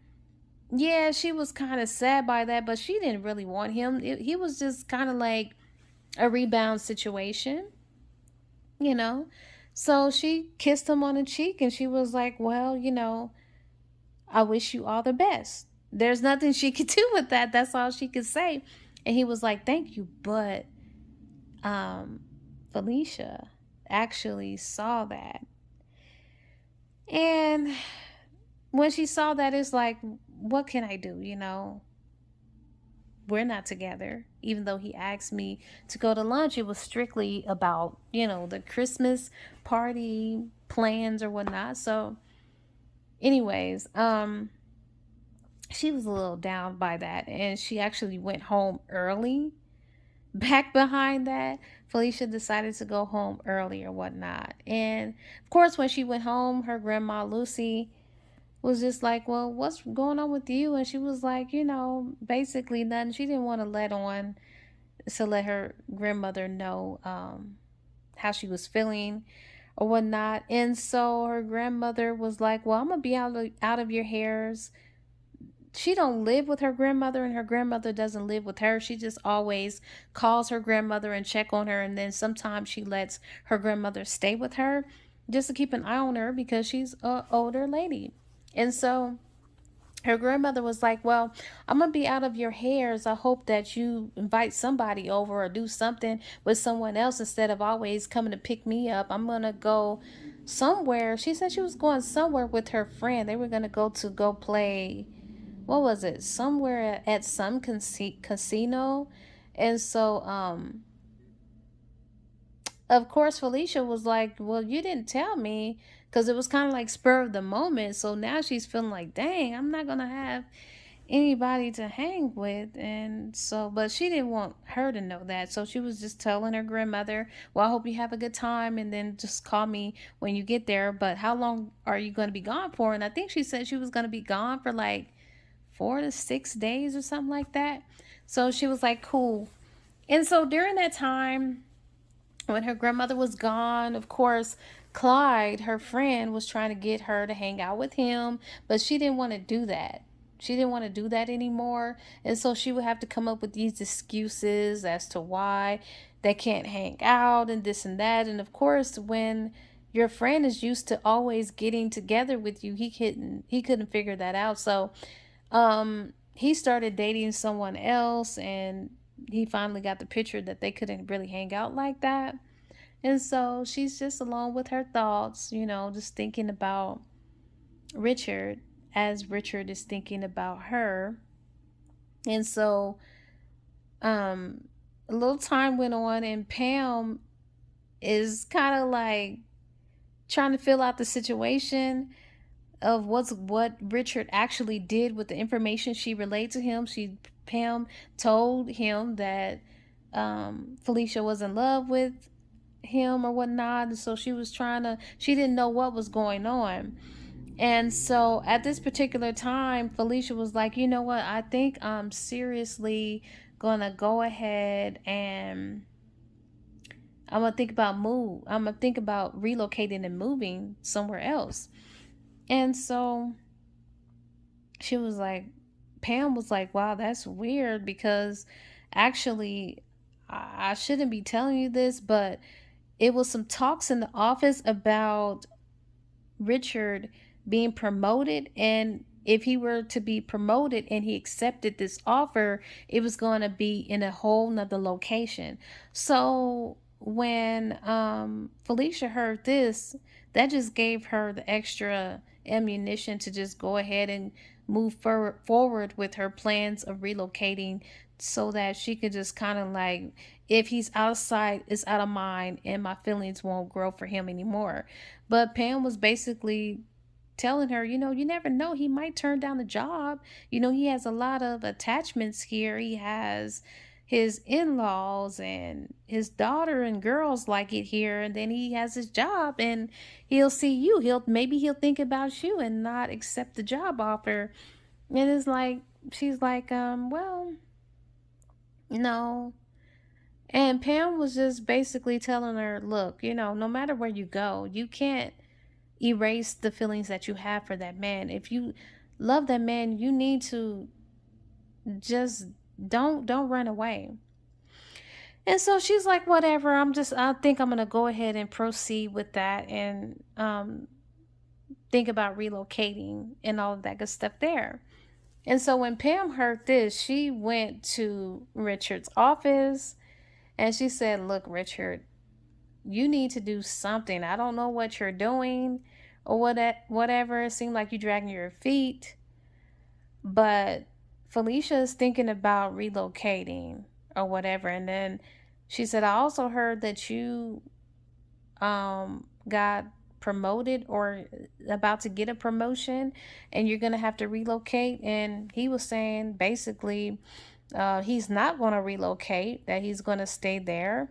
yeah, she was kind of sad by that, but she didn't really want him. He was just kind of like a rebound situation, you know? So she kissed him on the cheek and she was like, well, I wish you all the best. There's nothing she could do with that. That's all she could say. And he was like, thank you. But um, Felicia actually saw that. And when she saw that, it's like, what can I do? We're not together. Even though he asked me to go to lunch, it was strictly about, the Christmas party plans or whatnot. So, anyways, she was a little down by that, and she actually went home early. Back behind that, Felicia decided to go home early or whatnot. And of course, when she went home, her grandma Lucy was just like, well, what's going on with you? And she was like, basically nothing. She didn't want to let her grandmother know how she was feeling or whatnot. And so her grandmother was like, well, I'm gonna be out of your hairs. She don't live with her grandmother, and her grandmother doesn't live with her. She just always calls her grandmother and check on her, and then sometimes she lets her grandmother stay with her just to keep an eye on her because she's a older lady. And so her grandmother was like, well, I'm gonna be out of your hairs. I hope that you invite somebody over or do something with someone else instead of always coming to pick me up. I'm gonna go somewhere. She said she was going somewhere with her friend. They were gonna go play, what was it, somewhere at some casino. And so of course Felicia was like, well, you didn't tell me, because it was kind of like spur of the moment. So now she's feeling like, dang, I'm not gonna have anybody to hang with. And so, but she didn't want her to know that, so she was just telling her grandmother, well, I hope you have a good time, and then just call me when you get there. But how long are you going to be gone for? And I think she said she was going to be gone for like 4 to 6 days or something like that. So she was like, cool. And so during that time, when her grandmother was gone, of course, Clyde, her friend, was trying to get her to hang out with him, but she didn't want to do that. She didn't want to do that anymore. And so she would have to come up with these excuses as to why they can't hang out and this and that. And of course, when your friend is used to always getting together with you, he couldn't figure that out. So he started dating someone else, and he finally got the picture that they couldn't really hang out like that. And so she's just alone with her thoughts, just thinking about Richard as Richard is thinking about her. And so a little time went on, and Pam is kind of like trying to fill out the situation of what Richard actually did with the information she relayed to him. Pam told him that Felicia was in love with him or whatnot, and so she didn't know what was going on. And so at this particular time, Felicia was like, you know what, I think I'm seriously gonna go ahead and I'm gonna think about relocating and moving somewhere else. And so she was like, Pam was like, wow, that's weird, because actually I shouldn't be telling you this, but it was some talks in the office about Richard being promoted, and if he were to be promoted and he accepted this offer, it was going to be in a whole nother location. So when Felicia heard this, that just gave her the extra ammunition to just go ahead and move forward with her plans of relocating, so that she could just kind of like, if he's out of sight, it's out of mind, and my feelings won't grow for him anymore. But Pam was basically telling her, you never know, he might turn down the job. He has a lot of attachments here. He has, his in-laws and his daughter and girls like it here, and then he has his job and he'll see you. He'll think about you and not accept the job offer. And it's like she's like, well, no. And Pam was just basically telling her, look, no matter where you go, you can't erase the feelings that you have for that man. If you love that man, you need to just don't run away. And so she's like, whatever, I think I'm gonna go ahead and proceed with that and think about relocating and all of that good stuff there. And so when Pam heard this, she went to Richard's office and she said, look, Richard, you need to do something. I don't know what you're doing or whatever. It seemed like you're dragging your feet. But Felicia is thinking about relocating or whatever. And then she said, I also heard that you got promoted or about to get a promotion and you're going to have to relocate. And he was saying basically he's not going to relocate, that he's going to stay there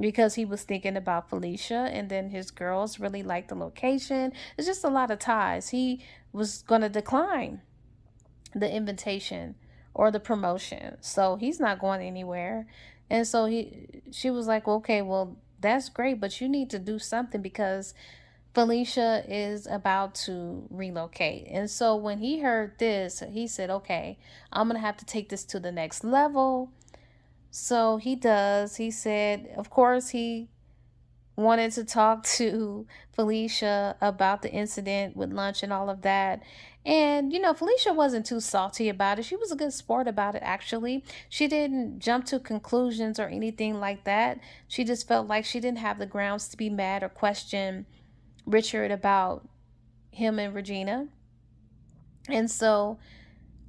because he was thinking about Felicia, and then his girls really liked the location. It's just a lot of ties. He was going to decline the invitation or the promotion, so he's not going anywhere. And so she was like, well, okay, well, that's great, but you need to do something because Felicia is about to relocate. And so when he heard this, he said, okay, I'm going to have to take this to the next level. So he does. He said, of course, he wanted to talk to Felicia about the incident with lunch and all of that. And, Felicia wasn't too salty about it. She was a good sport about it, actually. She didn't jump to conclusions or anything like that. She just felt like she didn't have the grounds to be mad or question Richard about him and Regina. And so,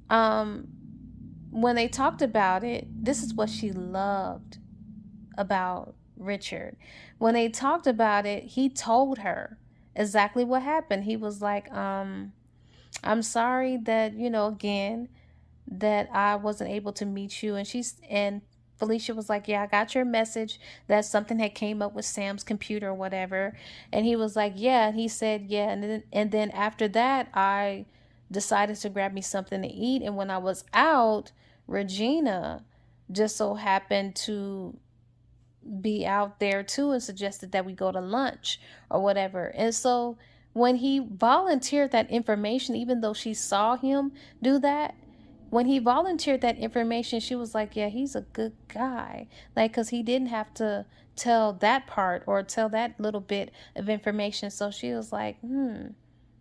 when they talked about it, this is what she loved about Richard. When they talked about it, he told her exactly what happened. He was like, I'm sorry that, again, that I wasn't able to meet you. And Felicia was like, yeah, I got your message that something had came up with Sam's computer or whatever. And he was like, yeah. And he said, yeah. And then after that, I decided to grab me something to eat. And when I was out, Regina just so happened to be out there too and suggested that we go to lunch or whatever. And so when he volunteered that information, even though she saw him do that, when he volunteered that information, she was like, yeah, he's a good guy. Like, because he didn't have to tell that part or tell that little bit of information. So she was like,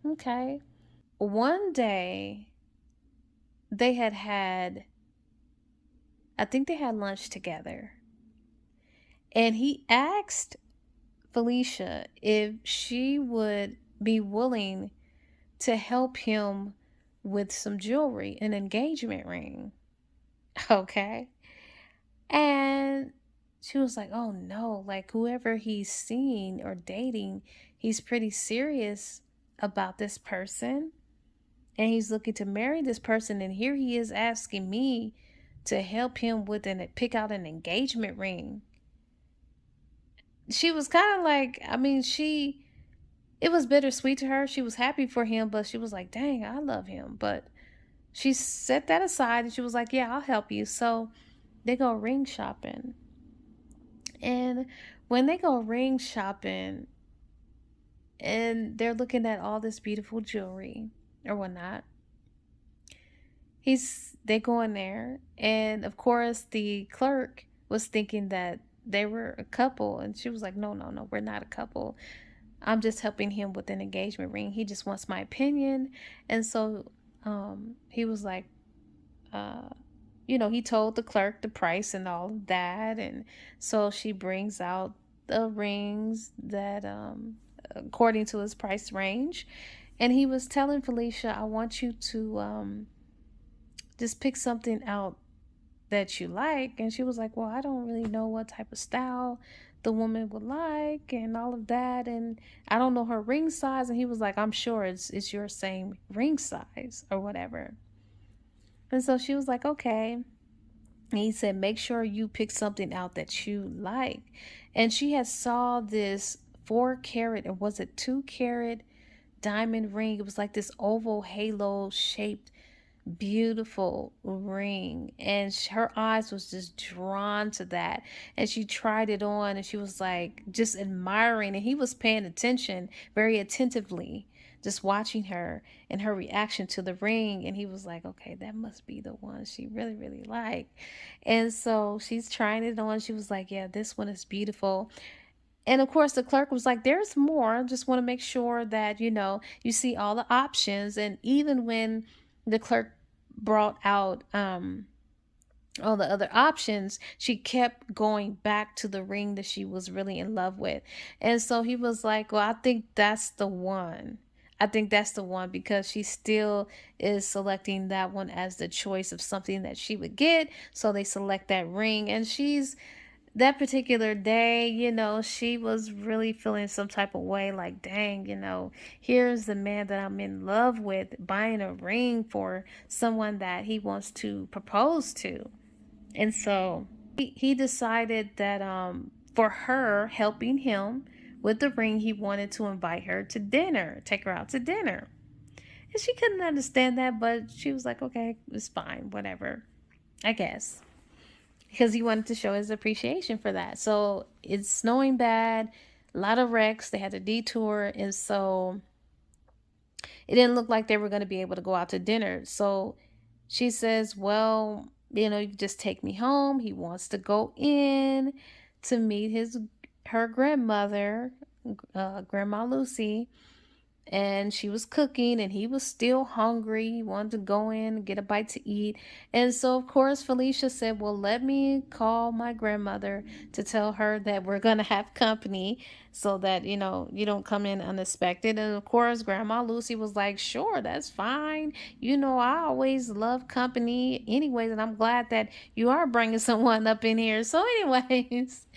okay. One day I think they had lunch together. And he asked Felicia if she would be willing to help him with some jewelry, an engagement ring. Okay. And she was like, oh no, like whoever he's seeing or dating, he's pretty serious about this person. And he's looking to marry this person. And here he is asking me to help him with pick out an engagement ring. She was kind of like, it was bittersweet to her. She was happy for him, but she was like, dang, I love him. But she set that aside and she was like, yeah, I'll help you. So they go ring shopping. And when they go ring shopping and they're looking at all this beautiful jewelry or whatnot, they go in there. And of course, the clerk was thinking that they were a couple. And she was like, no, no, no, we're not a couple. I'm just helping him with an engagement ring. He just wants my opinion. And so he was like, he told the clerk the price and all of that. And so she brings out the rings that, according to his price range. And he was telling Felicia, I want you to just pick something out that you like. And she was like, well, I don't really know what type of style the woman would like and all of that, and I don't know her ring size. And he was like, I'm sure it's your same ring size or whatever. And so she was like, okay. he said, make sure you pick something out that you like. And she had saw this 4 carat, or was it 2 carat diamond ring? It was like this oval halo shaped beautiful ring, and her eyes was just drawn to that, and she tried it on, and she was like just admiring, and he was paying attention very attentively, just watching her and her reaction to the ring, and he was like, okay, that must be the one she really really liked. And so she's trying it on. She was like, yeah, this one is beautiful. And of course, the clerk was like, there's more. I just want to make sure that, you see all the options. And even when the clerk brought out all the other options, she kept going back to the ring that she was really in love with. And so he was like, well, I think that's the one. I think that's the one, because she still is selecting that one as the choice of something that she would get. So they select that ring. And she's that particular day, she was really feeling some type of way, like, dang, here's the man that I'm in love with buying a ring for someone that he wants to propose to. And so he decided that for her helping him with the ring, he wanted to invite her to dinner, take her out to dinner. And she couldn't understand that, but she was like, okay, it's fine, whatever, I guess, because he wanted to show his appreciation for that. So it's snowing bad, a lot of wrecks. They had to detour, and so it didn't look like they were going to be able to go out to dinner. So she says, well, you just take me home. He wants to go in to meet her grandmother, Grandma Lucy, and she was cooking, and he was still hungry. He wanted to go in and get a bite to eat. And so of course Felicia said, well, let me call my grandmother to tell her that we're going to have company, so that you don't come in unexpected. And of course Grandma Lucy was like, sure, that's fine. I always love company anyways, and I'm glad that you are bringing someone up in here. So anyways,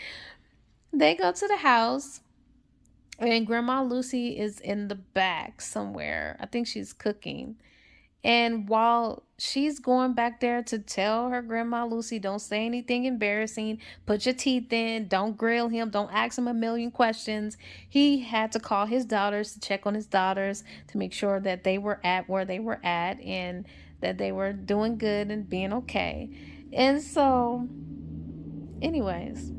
they go to the house, and Grandma Lucy is in the back somewhere. I think she's cooking. And while she's going back there to tell her Grandma Lucy, don't say anything embarrassing, put your teeth in, don't grill him, don't ask him a million questions, he had to call his daughters to check on his daughters to make sure that they were at where they were at, and that they were doing good and being okay. And so, anyways,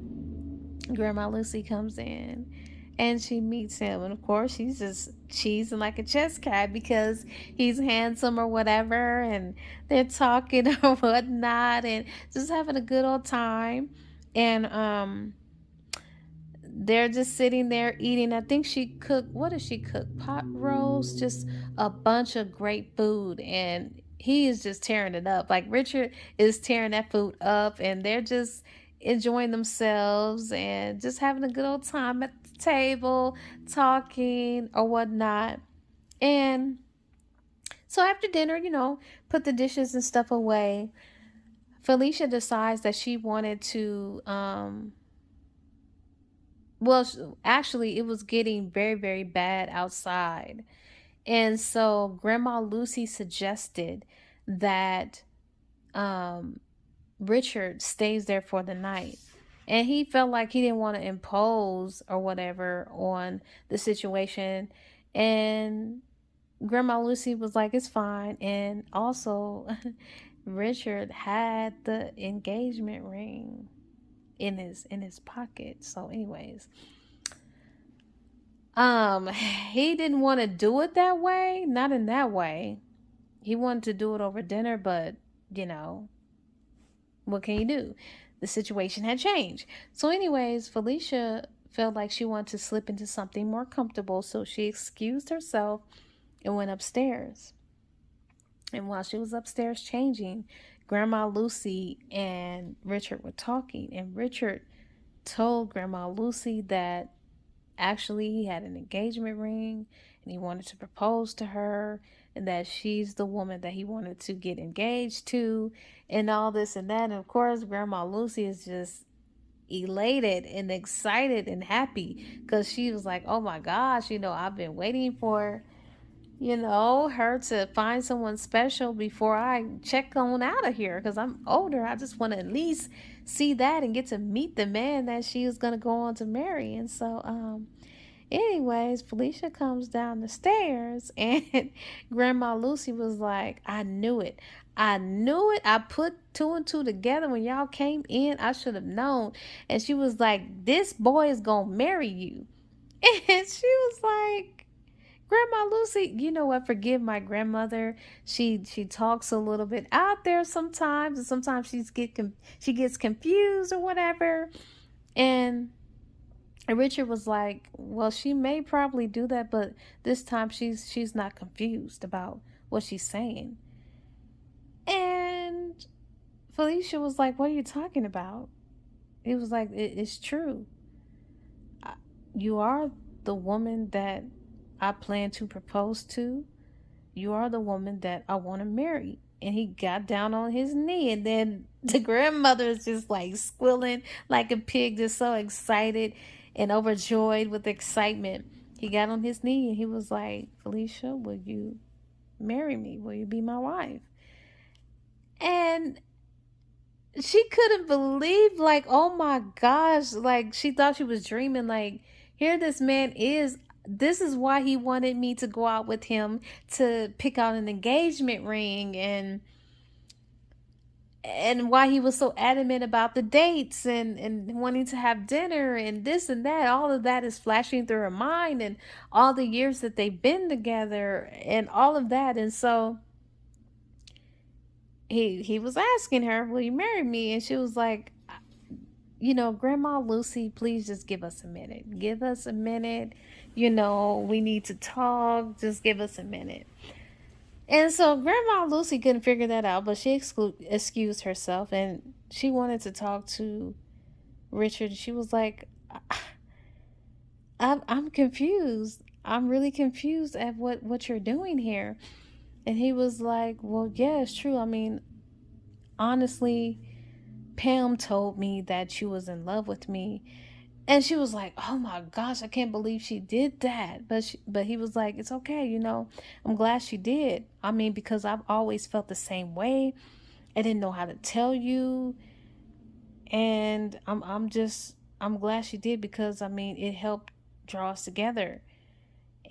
Grandma Lucy comes in and she meets him, and of course she's just cheesing like a chess cat because he's handsome or whatever, and they're talking or whatnot, and just having a good old time. And they're just sitting there eating. I think she cooked, what did she cook? Pot roast, just a bunch of great food. And he is just tearing it up. Like, Richard is tearing that food up, and they're just enjoying themselves and just having a good old time at the table, talking or whatnot. And so after dinner, put the dishes and stuff away. Felicia decides that she wanted to well, actually, it was getting very, very bad outside. And so Grandma Lucy suggested that um, Richard stays there for the night. And he felt like he didn't want to impose or whatever on the situation. And Grandma Lucy was like, it's fine. And also, Richard had the engagement ring in his pocket. So anyways, he didn't want to do it that way, not in that way. He wanted to do it over dinner, but you know, what can you do? The situation had changed. So anyways, Felicia felt like she wanted to slip into something more comfortable, so she excused herself and went upstairs. And while she was upstairs changing, Grandma Lucy and Richard were talking, and Richard told Grandma Lucy that actually he had an engagement ring and he wanted to propose to her, and that she's the woman that he wanted to get engaged to, and all this and that. And of course, Grandma Lucy is just elated and excited and happy because she was like, oh my gosh, I've been waiting for her to find someone special before I check on out of here because I'm older. I just want to at least see that and get to meet the man that she is going to go on to marry. And so, anyways, Felicia comes down the stairs and Grandma Lucy was like, I knew it. I knew it. I put two and two together when y'all came in. I should have known. And she was like, this boy is going to marry you. And she was like, Grandma Lucy, you know what? Forgive my grandmother. She talks a little bit out there sometimes, and sometimes she gets confused or whatever. And Richard was like, "Well, she may probably do that, but this time she's not confused about what she's saying." And Felicia was like, "What are you talking about?" He was like, "It's true. You are the woman that I plan to propose to. You are the woman that I want to marry." And he got down on his knee, and then the grandmother is just like squealing like a pig, just so excited and overjoyed with excitement. He got on his knee and he was like, Felicia, will you marry me? Will you be my wife? And she couldn't believe, like, oh my gosh, like she thought she was dreaming, like, here this man is. This is why he wanted me to go out with him to pick out an engagement ring, and why he was so adamant about the dates and wanting to have dinner and this and that. All of that is flashing through her mind, and all the years that they've been together and all of that. And so he was asking her, will you marry me? And she was like, Grandma Lucy, please just give us a minute. Give us a minute. We need to talk. Just give us a minute. And so Grandma Lucy couldn't figure that out, but she excused herself and she wanted to talk to Richard. She was like, I'm confused. I'm really confused at what you're doing here. And he was like, well, yeah, it's true. I mean, honestly, Pam told me that she was in love with me. And she was like, oh my gosh, I can't believe she did that. But he was like, it's okay, I'm glad she did. I mean, because I've always felt the same way. I didn't know how to tell you. And I'm glad she did because I mean it helped draw us together.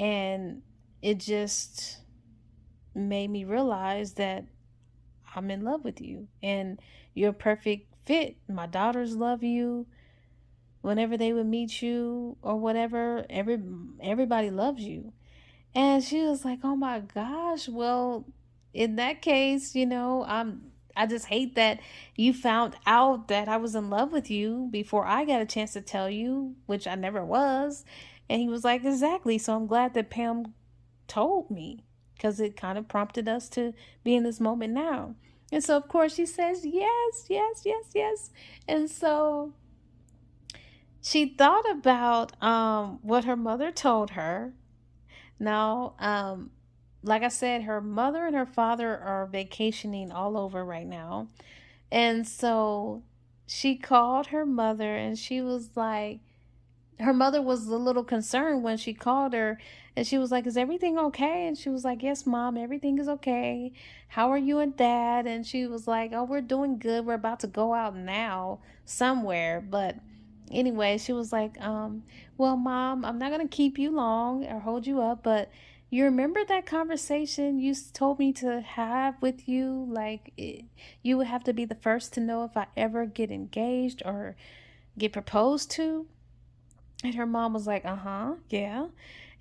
And it just made me realize that I'm in love with you and you're a perfect fit. My daughters love you. Whenever they would meet you or whatever, everybody loves you. And she was like, "Oh my gosh, well, in that case, I just hate that you found out that I was in love with you before I got a chance to tell you, which I never was." And he was like, "Exactly. So I'm glad that Pam told me because it kind of prompted us to be in this moment now." And so of course she says, "Yes, yes, yes, yes." And so she thought about what her mother told her. Now, like I said, her mother and her father are vacationing all over right now. And so she called her mother and she was like, her mother was a little concerned when she called her and she was like, is everything okay? And she was like, yes, mom, everything is okay. How are you and dad? And she was like, oh, we're doing good. We're about to go out now somewhere. But anyway, she was like, well, mom, I'm not going to keep you long or hold you up, but you remember that conversation you told me to have with you? Like, you would have to be the first to know if I ever get engaged or get proposed to. And her mom was like, yeah.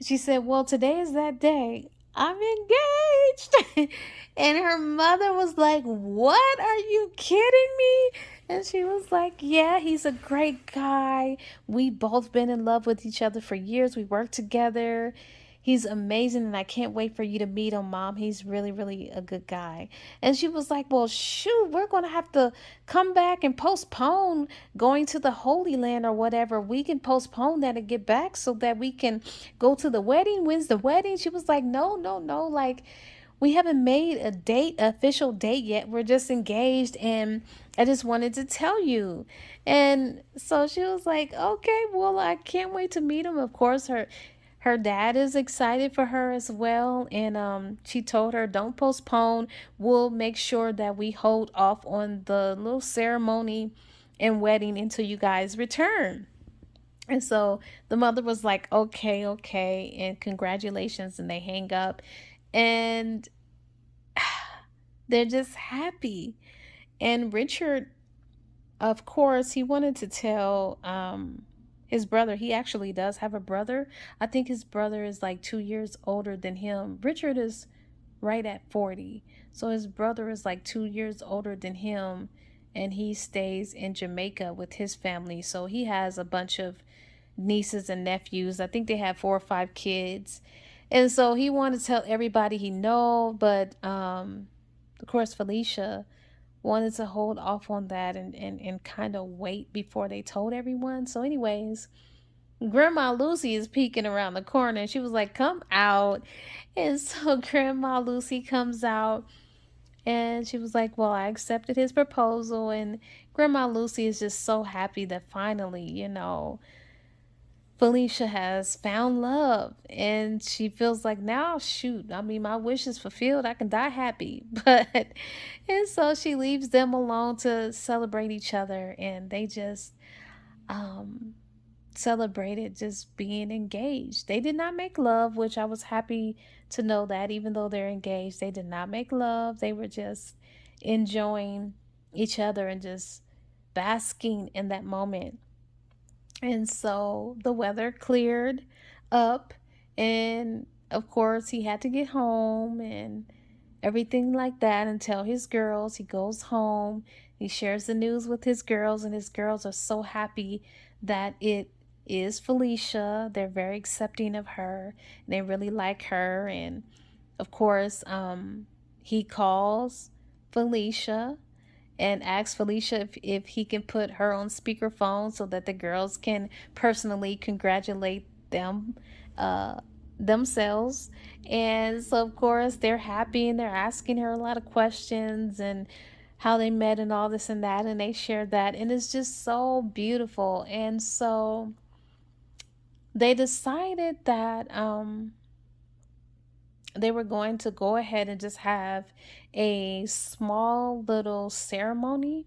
She said, well, today is that day. I'm engaged. And her mother was like, what? Are you kidding me? And she was like, yeah, he's a great guy. We both been in love with each other for years. We worked together. He's amazing and I can't wait for you to meet him, mom. He's really, really a good guy. And she was like, well, shoot, we're going to have to come back and postpone going to the Holy Land or whatever. We can postpone that and get back so that we can go to the wedding. When's the wedding? She was like, no, no, no. Like, we haven't made a date, official date yet. We're just engaged and I just wanted to tell you. And so she was like, okay, well, I can't wait to meet him. Of course, her dad is excited for her as well, and she told her, don't postpone, we'll make sure that we hold off on the little ceremony and wedding until you guys return. And so the mother was like, okay, okay, and congratulations, and they hang up, and they're just happy. And Richard, of course, he wanted to tell his brother. He actually does have a brother. I think his brother is like 2 years older than him. Richard is right at 40. So his brother is like 2 years older than him, and he stays in Jamaica with his family. So he has a bunch of nieces and nephews. I think they have 4 or 5 kids. And so he wanted to tell everybody he know, but of course Felicia wanted to hold off on that and kind of wait before they told everyone. So anyways, Grandma Lucy is peeking around the corner and she was like, come out. And so Grandma Lucy comes out and she was like, well, I accepted his proposal. And Grandma Lucy is just so happy that finally, Felicia has found love, and she feels like, now, shoot, I mean, my wish is fulfilled. I can die happy. And so she leaves them alone to celebrate each other, and they just um, celebrated just being engaged. They did not make love, which I was happy to know that even though they're engaged, they did not make love. They were just enjoying each other and just basking in that moment. And so the weather cleared up, and of course, he had to get home and everything like that and tell his girls. He goes home, he shares the news with his girls, and his girls are so happy that it is Felicia. They're very accepting of her, and they really like her. And of course, he calls Felicia and ask Felicia if he can put her on speakerphone so that the girls can personally congratulate them themselves. And so of course they're happy and they're asking her a lot of questions and how they met and all this and that, and they share that, and it's just so beautiful. And so they decided that they were going to go ahead and just have a small little ceremony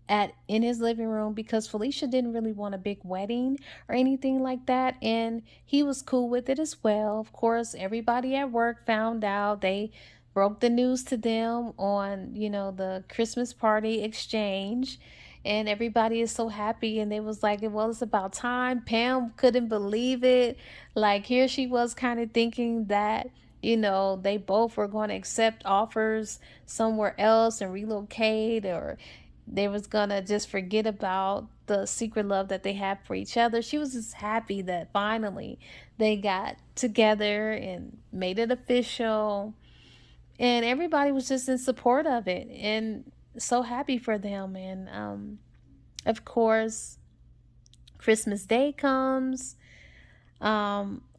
at in his living room because Felicia didn't really want a big wedding or anything like that, and he was cool with it as well. Of course, everybody at work found out. They broke the news to them on, the Christmas party exchange, and everybody is so happy, and they was like, well, it's about time. Pam couldn't believe it. Like, here she was kind of thinking that they both were going to accept offers somewhere else and relocate, or they was gonna just forget about the secret love that they had for each other. She was just happy that finally they got together and made it official, and everybody was just in support of it and so happy for them. And of course, Christmas Day comes.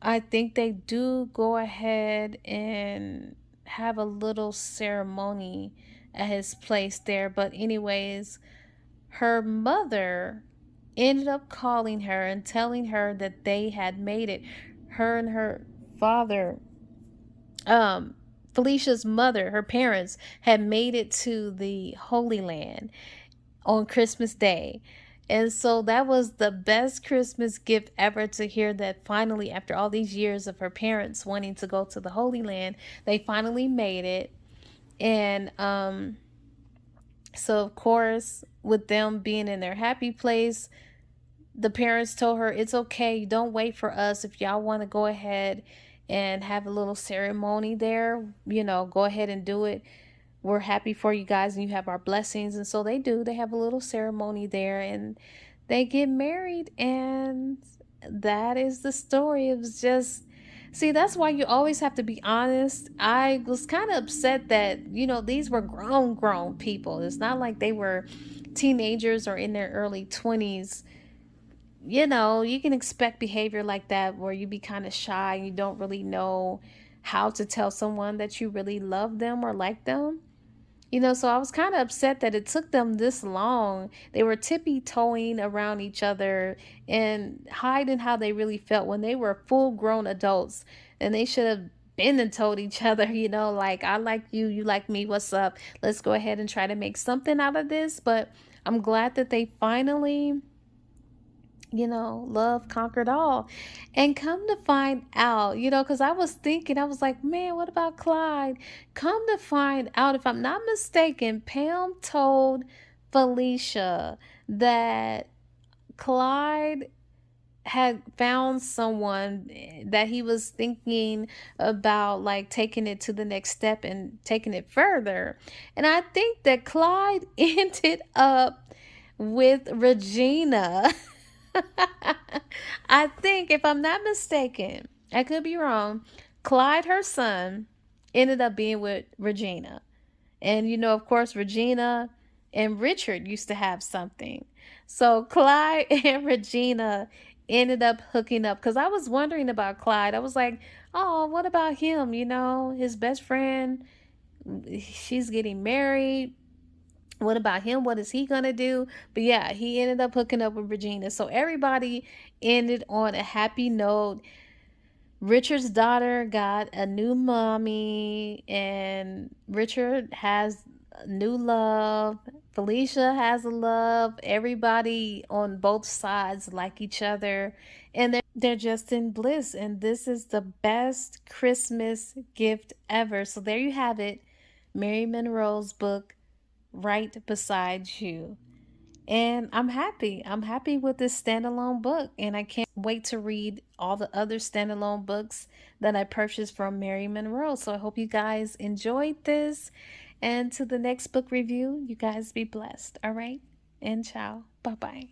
I think they do go ahead and have a little ceremony at his place there, but anyways, her mother ended up calling her and telling her that they had made it. Her and her father, um, Felicia's mother, her parents, had made it to the Holy Land on Christmas Day. And so that was the best Christmas gift ever, to hear that finally, after all these years of her parents wanting to go to the Holy Land, they finally made it. And so of course, with them being in their happy place, the parents told her, it's okay, don't wait for us. If y'all want to go ahead and have a little ceremony there, go ahead and do it. We're happy for you guys and you have our blessings. And so they do. They have a little ceremony there and they get married, and that is the story. It was just, see, that's why you always have to be honest. I was kind of upset that, these were grown people. It's not like they were teenagers or in their early 20s. You can expect behavior like that where you be kind of shy and you don't really know how to tell someone that you really love them or like them. So I was kind of upset that it took them this long. They were tippy-toeing around each other and hiding how they really felt when they were full-grown adults. And they should have been and told each other, like, I like you, you like me, what's up? Let's go ahead and try to make something out of this. But I'm glad that they finally, love conquered all. And come to find out, because I was thinking, I was like, man, what about Clyde? Come to find out, if I'm not mistaken, Pam told Felicia that Clyde had found someone that he was thinking about, like taking it to the next step and taking it further. And I think that Clyde ended up with Regina. I think, if I'm not mistaken, I could be wrong, Clyde, her son, ended up being with Regina. And, of course, Regina and Richard used to have something. So Clyde and Regina ended up hooking up, because I was wondering about Clyde. I was like, oh, what about him? His best friend, she's getting married. What about him? What is he gonna do? But yeah, he ended up hooking up with Regina. So everybody ended on a happy note. Richard's daughter got a new mommy, and Richard has a new love. Felicia has a love. Everybody on both sides like each other, and they're just in bliss. And this is the best Christmas gift ever. So there you have it, Mary Monroe's book, right beside you. And I'm happy. I'm happy with this standalone book. And I can't wait to read all the other standalone books that I purchased from Mary Monroe. So I hope you guys enjoyed this. And to the next book review, you guys be blessed. All right. And ciao. Bye bye.